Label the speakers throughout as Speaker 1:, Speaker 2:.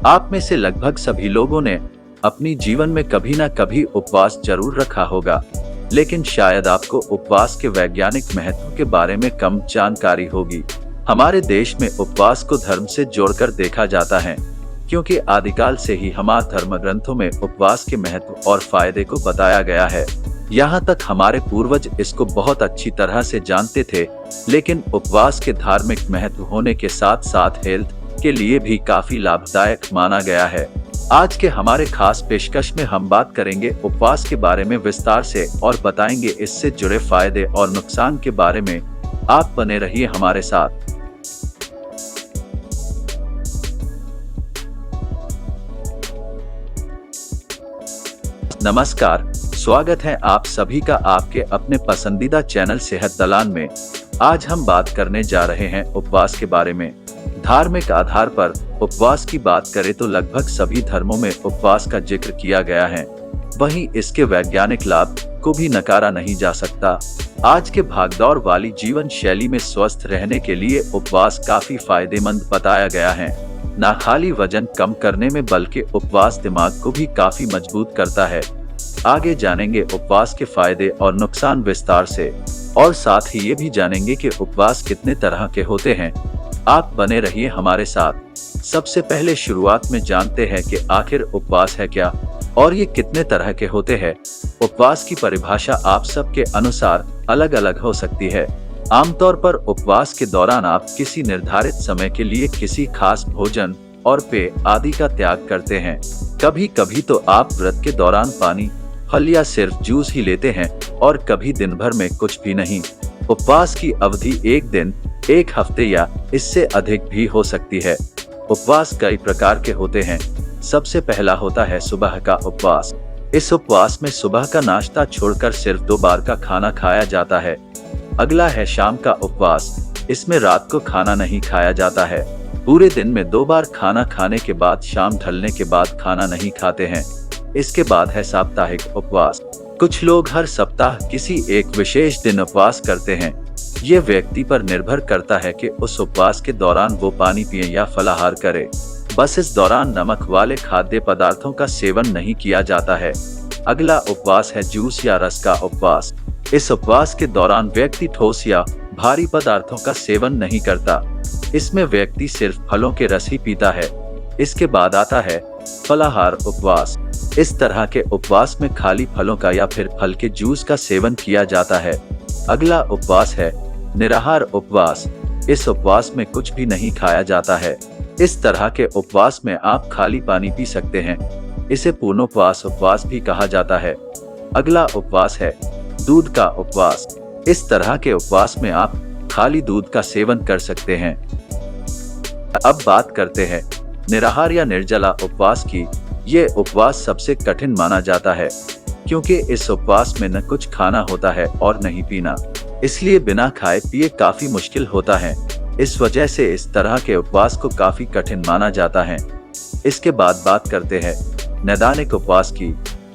Speaker 1: आप में से लगभग सभी लोगों ने अपनी जीवन में कभी न कभी उपवास जरूर रखा होगा, लेकिन शायद आपको उपवास के वैज्ञानिक महत्व के बारे में कम जानकारी होगी। हमारे देश में उपवास को धर्म से जोड़कर देखा जाता है, क्योंकि आदिकाल से ही हमारे धर्म ग्रंथों में उपवास के महत्व और फायदे को बताया गया है। यहाँ तक हमारे पूर्वज इसको बहुत अच्छी तरह से जानते थे, लेकिन उपवास के धार्मिक महत्व होने के साथ साथ हेल्थ के लिए भी काफी लाभदायक माना गया है। आज के हमारे खास पेशकश में हम बात करेंगे उपवास के बारे में विस्तार से और बताएंगे इससे जुड़े फायदे और नुकसान के बारे में। आप बने रहिए हमारे साथ। नमस्कार, स्वागत है आप सभी का आपके अपने पसंदीदा चैनल सेहत दलान में। आज हम बात करने जा रहे हैं उपवास के बारे में। धार्मिक आधार पर उपवास की बात करें तो लगभग सभी धर्मों में उपवास का जिक्र किया गया है। वहीं इसके वैज्ञानिक लाभ को भी नकारा नहीं जा सकता। आज के भागदौड़ वाली जीवन शैली में स्वस्थ रहने के लिए उपवास काफी फायदेमंद बताया गया है। न खाली वजन कम करने में बल्कि उपवास दिमाग को भी काफी मजबूत करता है। आगे जानेंगे उपवास के फायदे और नुकसान विस्तार से, और साथ ही ये भी जानेंगे कि उपवास कितने तरह के होते हैं। आप बने रहिए हमारे साथ। सबसे पहले शुरुआत में जानते हैं कि आखिर उपवास है क्या और ये कितने तरह के होते हैं। उपवास की परिभाषा आप सबके अनुसार अलग अलग हो सकती है। आमतौर पर उपवास के दौरान आप किसी निर्धारित समय के लिए किसी खास भोजन और पेय आदि का त्याग करते हैं। कभी कभी तो आप व्रत के दौरान पानी, फल या सिर्फ जूस ही लेते हैं, और कभी दिन भर में कुछ भी नहीं। उपवास की अवधि एक दिन, एक हफ्ते या इससे अधिक भी हो सकती है। उपवास कई प्रकार के होते हैं। सबसे पहला होता है सुबह का उपवास। इस उपवास में सुबह का नाश्ता छोड़कर सिर्फ 2 बार का खाना खाया जाता है। अगला है शाम का उपवास। इसमें रात को खाना नहीं खाया जाता है। पूरे दिन में 2 बार खाना खाने के बाद शाम ढलने के बाद खाना नहीं खाते हैं। इसके बाद है साप्ताहिक उपवास। कुछ लोग हर सप्ताह किसी एक विशेष दिन उपवास करते हैं। ये व्यक्ति पर निर्भर करता है कि उस उपवास के दौरान वो पानी पिए या फलाहार करे। बस इस दौरान नमक वाले खाद्य पदार्थों का सेवन नहीं किया जाता है। अगला उपवास है जूस या रस का उपवास। इस उपवास के दौरान व्यक्ति ठोस या भारी पदार्थों का सेवन नहीं करता। इसमें व्यक्ति सिर्फ फलों के रस ही पीता है। इसके बाद आता है फलाहार उपवास। इस तरह के उपवास में खाली फलों का या फिर फल के जूस का सेवन किया जाता है। अगला उपवास है निराहार उपवास। इस उपवास में कुछ भी नहीं खाया जाता है। इस तरह के उपवास में आप खाली पानी पी सकते हैं। इसे पूर्णोपवास उपवास भी कहा जाता है। अगला उपवास है दूध का उपवास। इस तरह के उपवास में आप खाली दूध का सेवन कर सकते हैं। अब बात करते हैं निराहार या निर्जला उपवास की। ये उपवास सबसे कठिन माना जाता है, क्योंकि इस उपवास में न कुछ खाना होता है और नहीं पीना। इसलिए बिना खाए पिए काफी मुश्किल होता है। इस वजह से इस तरह के उपवास को काफी कठिन माना जाता है। इसके बाद बात करते हैं नैदानिक उपवास की।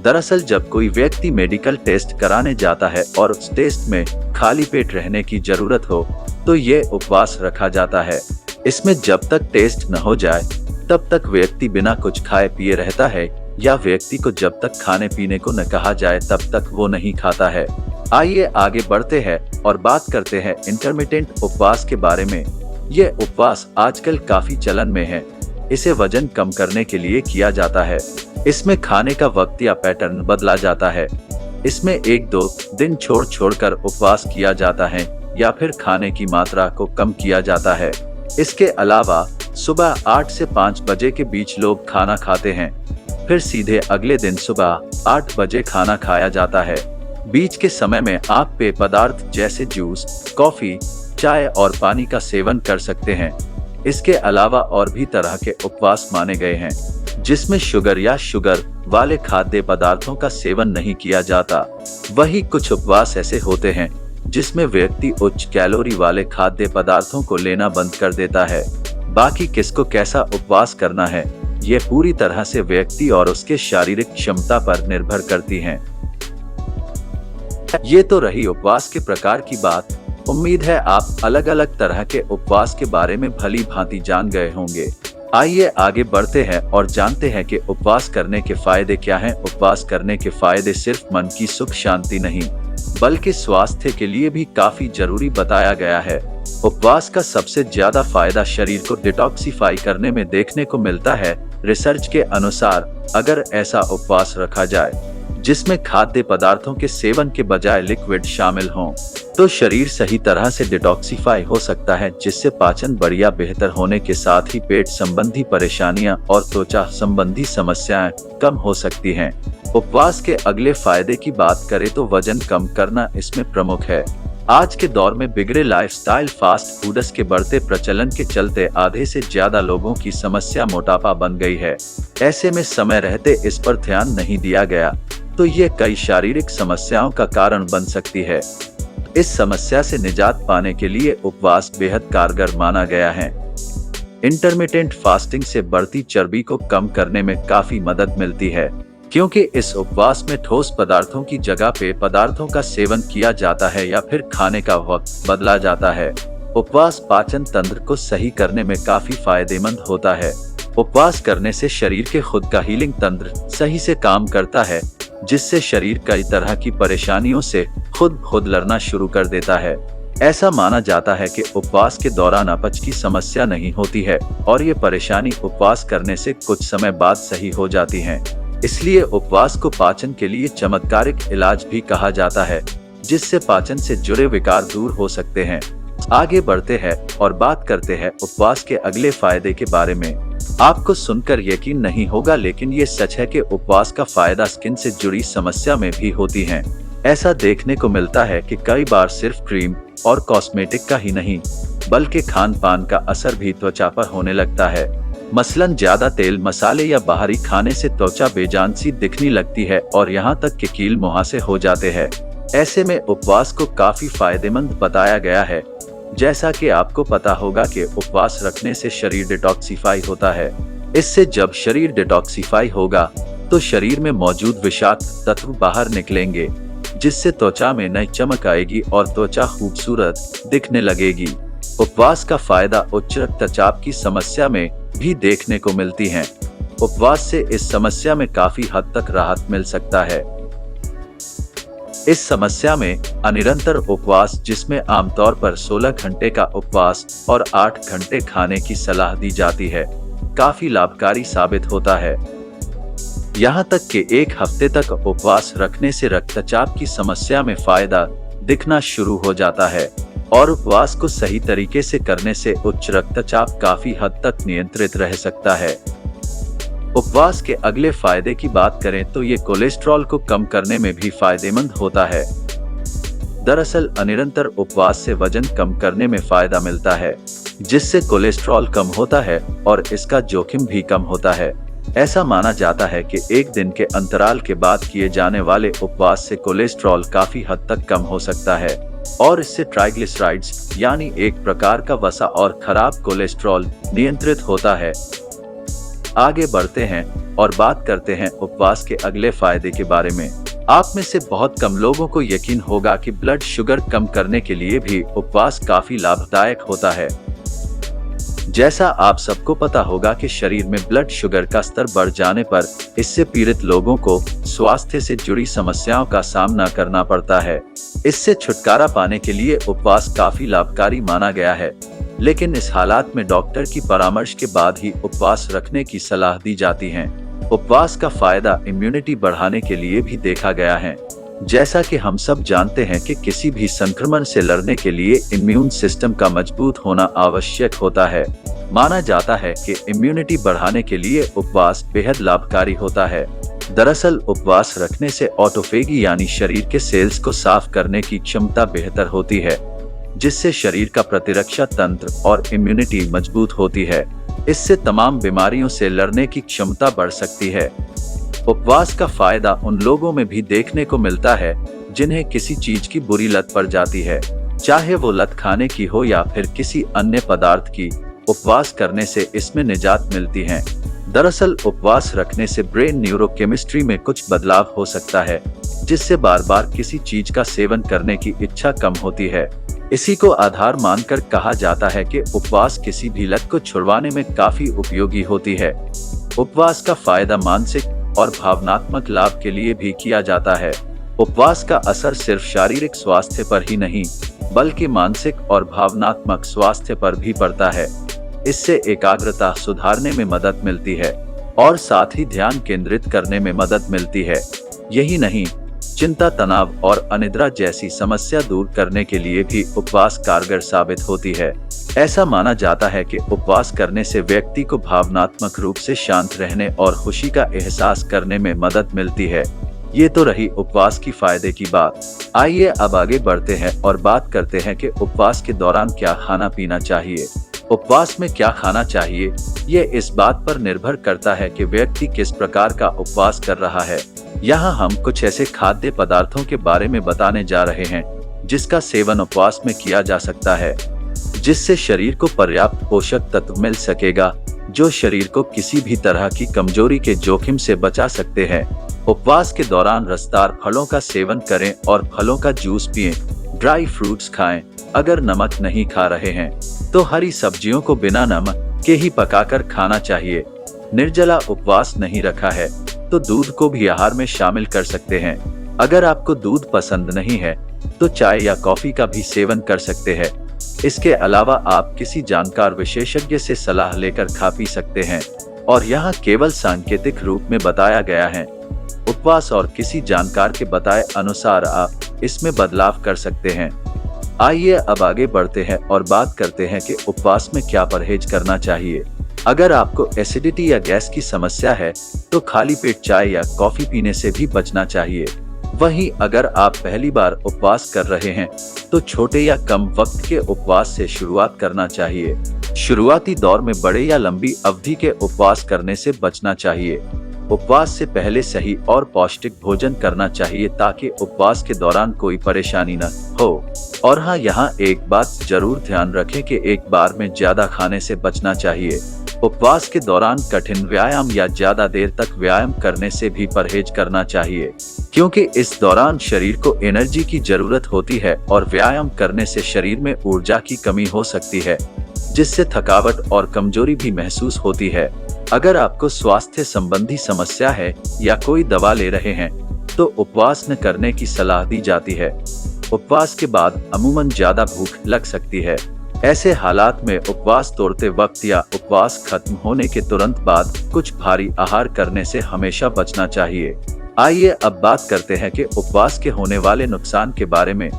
Speaker 1: दरअसल जब कोई व्यक्ति मेडिकल टेस्ट कराने जाता है और उस टेस्ट में खाली पेट रहने की जरूरत हो, तो ये उपवास रखा जाता है। इसमें जब तक टेस्ट न हो जाए तब तक व्यक्ति बिना कुछ खाए पिए रहता है, या व्यक्ति को जब तक खाने पीने को न कहा जाए तब तक वो नहीं खाता है। आइए आगे बढ़ते हैं और बात करते हैं इंटरमिटेंट उपवास के बारे में। ये उपवास आजकल काफी चलन में है। इसे वजन कम करने के लिए किया जाता है। इसमें खाने का वक्त या पैटर्न बदला जाता है। इसमें 1-2 दिन छोड़ कर उपवास किया जाता है, या फिर खाने की मात्रा को कम किया जाता है। इसके अलावा सुबह 8 से 5 बजे के बीच लोग खाना खाते हैं। फिर सीधे अगले दिन सुबह 8 बजे खाना खाया जाता है। बीच के समय में आप पेय पदार्थ जैसे जूस, कॉफी, चाय और पानी का सेवन कर सकते हैं। इसके अलावा और भी तरह के उपवास माने गए हैं, जिसमें शुगर या शुगर वाले खाद्य पदार्थों का सेवन नहीं किया जाता। वही कुछ उपवास ऐसे होते हैं जिसमें व्यक्ति उच्च कैलोरी वाले खाद्य पदार्थों को लेना बंद कर देता है। बाकी किसको कैसा उपवास करना है, ये पूरी तरह से व्यक्ति और उसके शारीरिक क्षमता पर निर्भर करती हैं। ये तो रही उपवास के प्रकार की बात। उम्मीद है आप अलग अलग तरह के उपवास के बारे में भली भांति जान गए होंगे। आइए आगे बढ़ते हैं और जानते हैं कि उपवास करने के फायदे क्या हैं। उपवास करने के फायदे सिर्फ मन की सुख शांति नहीं, बल्कि स्वास्थ्य के लिए भी काफी जरूरी बताया गया है। उपवास का सबसे ज्यादा फायदा शरीर को डिटॉक्सिफाई करने में देखने को मिलता है। रिसर्च के अनुसार अगर ऐसा उपवास रखा जाए जिसमें खाद्य पदार्थों के सेवन के बजाय लिक्विड शामिल हों, तो शरीर सही तरह से डिटॉक्सिफाई हो सकता है, जिससे पाचन बढ़िया बेहतर होने के साथ ही पेट संबंधी परेशानियां और त्वचा संबंधी समस्याएं कम हो सकती हैं। उपवास के अगले फायदे की बात करें तो वजन कम करना इसमें प्रमुख है। आज के दौर में बिगड़े लाइफस्टाइल, फास्ट फूड्स के बढ़ते प्रचलन के चलते आधे से ज्यादा लोगों की समस्या मोटापा बन गई है। ऐसे में समय रहते इस पर ध्यान नहीं दिया गया तो ये कई शारीरिक समस्याओं का कारण बन सकती है। इस समस्या से निजात पाने के लिए उपवास बेहद कारगर माना गया है। इंटरमिटेंट फास्टिंग से बढ़ती चर्बी को कम करने में काफी मदद मिलती है, क्योंकि इस उपवास में ठोस पदार्थों की जगह पे पदार्थों का सेवन किया जाता है या फिर खाने का वक्त बदला जाता है। उपवास पाचन तंत्र को सही करने में काफी फायदेमंद होता है। उपवास करने से शरीर के खुद का हीलिंग तंत्र सही से काम करता है, जिससे शरीर कई तरह की परेशानियों से खुद लड़ना शुरू कर देता है। ऐसा माना जाता है कि उपवास के दौरान अपच की समस्या नहीं होती है और ये परेशानी उपवास करने से कुछ समय बाद सही हो जाती है। इसलिए उपवास को पाचन के लिए चमत्कारिक इलाज भी कहा जाता है, जिससे पाचन से जुड़े विकार दूर हो सकते हैं। आगे बढ़ते हैं और बात करते हैं उपवास के अगले फायदे के बारे में। आपको सुनकर यकीन नहीं होगा, लेकिन ये सच है कि उपवास का फायदा स्किन से जुड़ी समस्या में भी होती है। ऐसा देखने को मिलता है कि कई बार सिर्फ क्रीम और कॉस्मेटिक का ही नहीं, बल्कि खान पान का असर भी त्वचा पर होने लगता है। मसलन ज्यादा तेल, मसाले या बाहरी खाने से त्वचा बेजान सी दिखने लगती है और यहाँ तक कि कील मुहासे हो जाते हैं। ऐसे में उपवास को काफी फायदेमंद बताया गया है। जैसा कि आपको पता होगा कि उपवास रखने से शरीर डिटॉक्सिफाई होता है। इससे जब शरीर डिटॉक्सिफाई होगा तो शरीर में मौजूद विषाक्त तत्व बाहर निकलेंगे, जिससे त्वचा में नई चमक आएगी और त्वचा खूबसूरत दिखने लगेगी। उपवास का फायदा उच्च रक्तचाप की समस्या में भी देखने को मिलती है। उपवास से इस समस्या में काफी हद तक राहत मिल सकता है। इस समस्या में अनिरंतर उपवास, जिसमें आमतौर पर 16 घंटे का उपवास और 8 घंटे खाने की सलाह दी जाती है, काफी लाभकारी साबित होता है। यहाँ तक कि 1 हफ्ते तक उपवास रखने से रक्तचाप की समस्या में फायदा दिखना शुरू हो जाता है और उपवास को सही तरीके से करने से उच्च रक्तचाप काफी हद तक नियंत्रित रह सकता है। उपवास के अगले फायदे की बात करें तो ये कोलेस्ट्रॉल को कम करने में भी फायदेमंद होता है। दरअसल अनिरंतर उपवास से वजन कम करने में फायदा मिलता है, जिससे कोलेस्ट्रॉल कम होता है और इसका जोखिम भी कम होता है। ऐसा माना जाता है कि 1 दिन के अंतराल के बाद किए जाने वाले उपवास से कोलेस्ट्रॉल काफी हद तक कम हो सकता है और इससे ट्राइग्लिसराइड्स यानी एक प्रकार का वसा और खराब कोलेस्ट्रॉल नियंत्रित होता है। आगे बढ़ते हैं और बात करते हैं उपवास के अगले फायदे के बारे में। आप में से बहुत कम लोगों को यकीन होगा कि ब्लड शुगर कम करने के लिए भी उपवास काफी लाभदायक होता है। जैसा आप सबको पता होगा कि शरीर में ब्लड शुगर का स्तर बढ़ जाने पर इससे पीड़ित लोगों को स्वास्थ्य से जुड़ी समस्याओं का सामना करना पड़ता है। इससे छुटकारा पाने के लिए उपवास काफी लाभकारी माना गया है, लेकिन इस हालात में डॉक्टर की परामर्श के बाद ही उपवास रखने की सलाह दी जाती है। उपवास का फायदा इम्यूनिटी बढ़ाने के लिए भी देखा गया है। जैसा कि हम सब जानते हैं कि किसी भी संक्रमण से लड़ने के लिए इम्यून सिस्टम का मजबूत होना आवश्यक होता है। माना जाता है कि इम्यूनिटी बढ़ाने के लिए उपवास बेहद लाभकारी होता है। दरअसल उपवास रखने से ऑटोफेगी यानी शरीर के सेल्स को साफ करने की क्षमता बेहतर होती है, जिससे शरीर का प्रतिरक्षा तंत्र और इम्यूनिटी मजबूत होती है। इससे तमाम बीमारियों से लड़ने की क्षमता बढ़ सकती है। उपवास का फायदा उन लोगों में भी देखने को मिलता है जिन्हें किसी चीज की बुरी लत पड़ जाती है, चाहे वो लत खाने की हो या फिर किसी अन्य पदार्थ की। उपवास करने से इसमें निजात मिलती है। दरअसल उपवास रखने से ब्रेन न्यूरोकेमिस्ट्री में कुछ बदलाव हो सकता है, जिससे बार बार किसी चीज का सेवन करने की इच्छा कम होती है। इसी को आधार मानकर कहा जाता है कि उपवास किसी भी लत को छुड़वाने में काफी उपयोगी होती है। उपवास का फायदा मानसिक और भावनात्मक लाभ के लिए भी किया जाता है। उपवास का असर सिर्फ शारीरिक स्वास्थ्य पर ही नहीं, बल्कि मानसिक और भावनात्मक स्वास्थ्य पर भी पड़ता है। इससे एकाग्रता सुधारने में मदद मिलती है और साथ ही ध्यान केंद्रित करने में मदद मिलती है। यही नहीं, चिंता, तनाव और अनिद्रा जैसी समस्या दूर करने के लिए भी उपवास कारगर साबित होती है। ऐसा माना जाता है कि उपवास करने से व्यक्ति को भावनात्मक रूप से शांत रहने और खुशी का एहसास करने में मदद मिलती है। ये तो रही उपवास की फायदे की बात। आइए अब आगे बढ़ते हैं और बात करते हैं कि उपवास के दौरान क्या खाना पीना चाहिए। उपवास में क्या खाना चाहिए, ये इस बात पर निर्भर करता है कि व्यक्ति किस प्रकार का उपवास कर रहा है। यहाँ हम कुछ ऐसे खाद्य पदार्थों के बारे में बताने जा रहे हैं जिसका सेवन उपवास में किया जा सकता है, जिससे शरीर को पर्याप्त पोषक तत्व मिल सकेगा जो शरीर को किसी भी तरह की कमजोरी के जोखिम से बचा सकते हैं। उपवास के दौरान रसदार फलों का सेवन करें और फलों का जूस पिएं, ड्राई फ्रूट्स खाएं। अगर नमक नहीं खा रहे हैं तो हरी सब्जियों को बिना नमक के ही पकाकर खाना चाहिए। निर्जला उपवास नहीं रखा है तो दूध को भी आहार में शामिल कर सकते हैं। अगर आपको दूध पसंद नहीं है तो चाय या कॉफी का भी सेवन कर सकते हैं। इसके अलावा आप किसी जानकार विशेषज्ञ से सलाह लेकर खा पी सकते हैं और यहाँ केवल सांकेतिक रूप में बताया गया है। उपवास और किसी जानकार के बताए अनुसार आप इसमें बदलाव कर सकते हैं। आइए अब आगे बढ़ते हैं और बात करते हैं कि उपवास में क्या परहेज करना चाहिए। अगर आपको एसिडिटी या गैस की समस्या है तो खाली पेट चाय या कॉफी पीने से भी बचना चाहिए। वहीं अगर आप पहली बार उपवास कर रहे हैं तो छोटे या कम वक्त के उपवास से शुरुआत करना चाहिए। शुरुआती दौर में बड़े या लंबी अवधि के उपवास करने से बचना चाहिए। उपवास से पहले सही और पौष्टिक भोजन करना चाहिए ताकि उपवास के दौरान कोई परेशानी न हो। और हाँ, यहाँ एक बात जरूर ध्यान रखें कि एक बार में ज्यादा खाने से बचना चाहिए। उपवास के दौरान कठिन व्यायाम या ज्यादा देर तक व्यायाम करने से भी परहेज करना चाहिए, क्योंकि इस दौरान शरीर को एनर्जी की जरूरत होती है और व्यायाम करने से शरीर में ऊर्जा की कमी हो सकती है, जिससे थकावट और कमजोरी भी महसूस होती है। अगर आपको स्वास्थ्य संबंधी समस्या है या कोई दवा ले रहे हैं तो उपवास न करने की सलाह दी जाती है। उपवास के बाद अमूमन ज्यादा भूख लग सकती है। ऐसे हालात में उपवास तोड़ते वक्त या उपवास खत्म होने के तुरंत बाद कुछ भारी आहार करने से हमेशा बचना चाहिए। आइए अब बात करते हैं कि उपवास के होने वाले नुकसान के बारे में।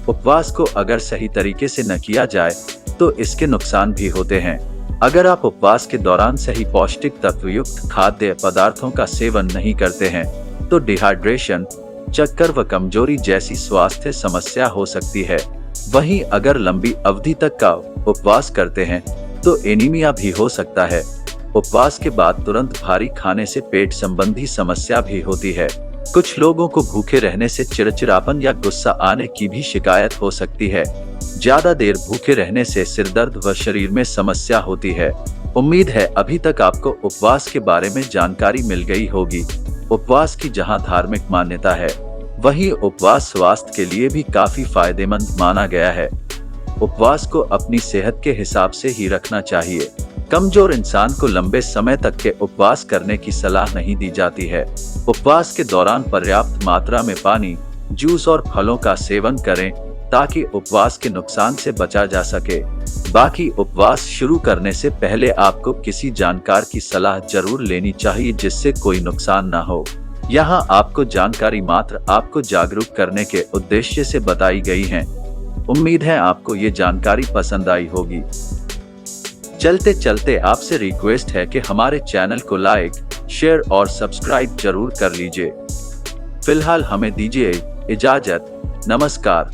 Speaker 1: उपवास को अगर सही तरीके से न किया जाए तो इसके नुकसान भी होते हैं। अगर आप उपवास के दौरान सही पौष्टिक तत्व युक्त खाद्य पदार्थों का सेवन नहीं करते हैं तो डिहाइड्रेशन, चक्कर व कमजोरी जैसी स्वास्थ्य समस्या हो सकती है। वहीं अगर लंबी अवधि तक का उपवास करते हैं तो एनीमिया भी हो सकता है। उपवास के बाद तुरंत भारी खाने से पेट संबंधी समस्या भी होती है। कुछ लोगों को भूखे रहने से चिड़चिड़ापन या गुस्सा आने की भी शिकायत हो सकती है। ज्यादा देर भूखे रहने से सिर दर्द व शरीर में समस्या होती है। उम्मीद है अभी तक आपको उपवास के बारे में जानकारी मिल गई होगी। उपवास की जहां धार्मिक मान्यता है, वहीं उपवास स्वास्थ्य के लिए भी काफी फायदेमंद माना गया है। उपवास को अपनी सेहत के हिसाब से ही रखना चाहिए। कमजोर इंसान को लंबे समय तक के उपवास करने की सलाह नहीं दी जाती है। उपवास के दौरान पर्याप्त मात्रा में पानी, जूस और फलों का सेवन करें ताकि उपवास के नुकसान से बचा जा सके। बाकी उपवास शुरू करने से पहले आपको किसी जानकार की सलाह जरूर लेनी चाहिए जिससे कोई नुकसान ना हो। यहाँ आपको जानकारी मात्र आपको जागरूक करने के उद्देश्य से बताई गई है। उम्मीद है आपको ये जानकारी पसंद आई होगी। चलते चलते आपसे रिक्वेस्ट है कि हमारे चैनल को लाइक, शेयर और सब्सक्राइब जरूर कर लीजिए। फिलहाल हमें दीजिए इजाजत। नमस्कार।